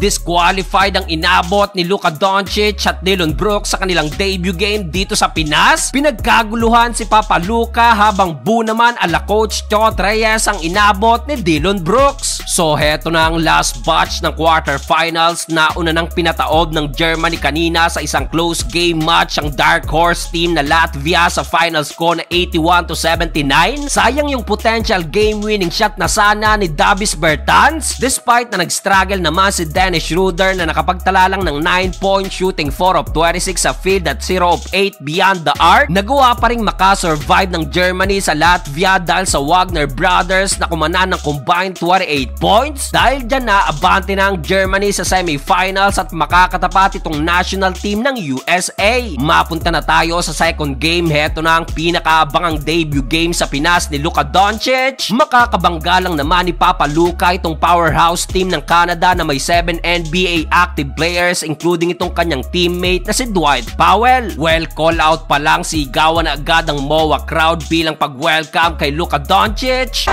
Disqualified ang inabot ni Luka Doncic at Dillon Brooks sa kanilang debut game dito sa Pinas. Pinagkaguluhan si Papa Luka habang bu naman ala Coach Chot Reyes ang inabot ni Dillon Brooks. So heto na ang last batch ng quarterfinals na una nang pinataob ng Germany kanina sa isang close game match ang dark horse team na Latvia sa final score na 81-79. Sayang yung potential game-winning shot na sana ni Davis Bertans. Despite na nag-struggle naman si Dennis Schroeder na nakapagtala lang ng 9-point shooting 4 of 26 sa field at 0 of 8 beyond the arc, nagawa pa rin makasurvive ng Germany sa Latvia dahil sa Wagner Brothers na kumanan ng combined 28 points. Dahil dyan na abante na ang Germany sa semifinals at makakatapat itong national team ng USA. Mapunta na tayo sa second game. Heto na ang pinakaabangang debut game sa Pinas ni Luka Doncic. Makakabangga lang naman ni Papa Luka itong powerhouse team ng Canada na may 7 NBA active players including itong kanyang teammate na si Dwight Powell. Well, call out pa lang, sigawan na agad ang MOA crowd bilang pag-welcome kay Luka Doncic.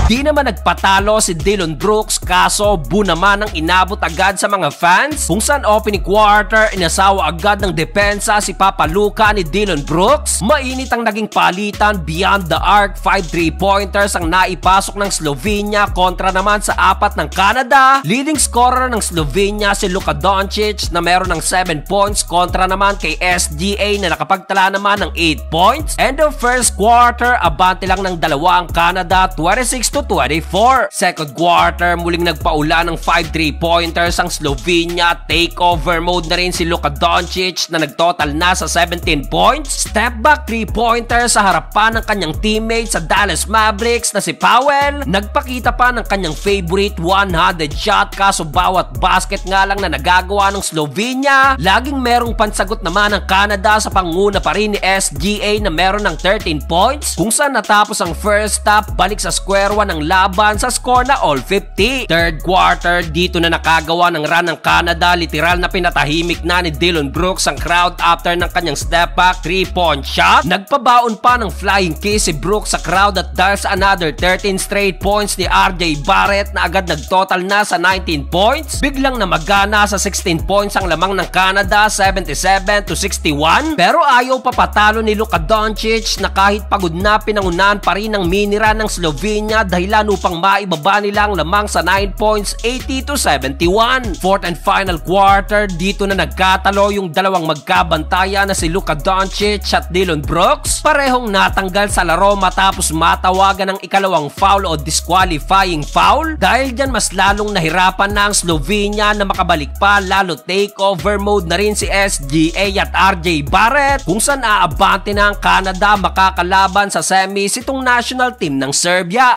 Di naman nagpatalo si Dillon Brooks kaso bu naman ang inabot agad sa mga fans kung saan opening quarter inasawa agad ng depensa si Papa Luka ni Dillon Brooks. Mainit ang naging palitan beyond the arc, 5 3-pointers ang naipasok ng Slovenia kontra naman sa 4 ng Canada. Leading scorer ng Slovenia si Luka Doncic na meron ng 7 points kontra naman kay SGA na nakapagtala naman ng 8 points. End of first quarter, abante lang ng dalawa ang Canada, 26-24. Second quarter, muling nagpaula ng 5 3-pointers ang Slovenia. Takeover mode na rin si Luka Doncic na nagtotal na sa 17 points. Step back 3-pointer sa harapan ng kanyang teammate sa Dallas Mavericks na si Powell. Nagpakita pa ng kanyang favorite 100 shot kaso bawat basket nga lang na nagagawa ng Slovenia, laging merong pansagot naman ng Canada sa panguna pa rin ni SGA na meron ng 13 points kung saan natapos ang first half, balik sa square one ng laban sa score na all 50. Third quarter, dito na nakagawa ng run ng Canada. Literal na pinatahimik na ni Dillon Brooks ang crowd after ng kanyang step back 3-point shot. Nagpabaon pa ng flying kiss si Brooks sa crowd at dahil sa another 13 straight points ni RJ Barrett na agad nagtotal na sa 19 points. Biglang namagana sa 16 points ang lamang ng Canada, 77-61. Pero ayaw papatalo ni Luka Doncic na kahit pagod na pinangunahan pa rin ng mini run ng Slovenia dahilan upang maibaba nila ang lamang sa 9 points, 80-71. Fourth and final quarter, dito na nagkatalo yung dalawang magkabantayan na si Luka Doncic at Dillon Brooks. Parehong natanggal sa laro matapos matawagan ng ikalawang foul o disqualifying foul. Dahil dyan mas lalong nahirapan na ang Slovenia na makabalik pa, lalo takeover mode na rin si SGA at RJ Barrett kung saan aabante na ang Canada makakalaban sa semis itong national team ng Serbia.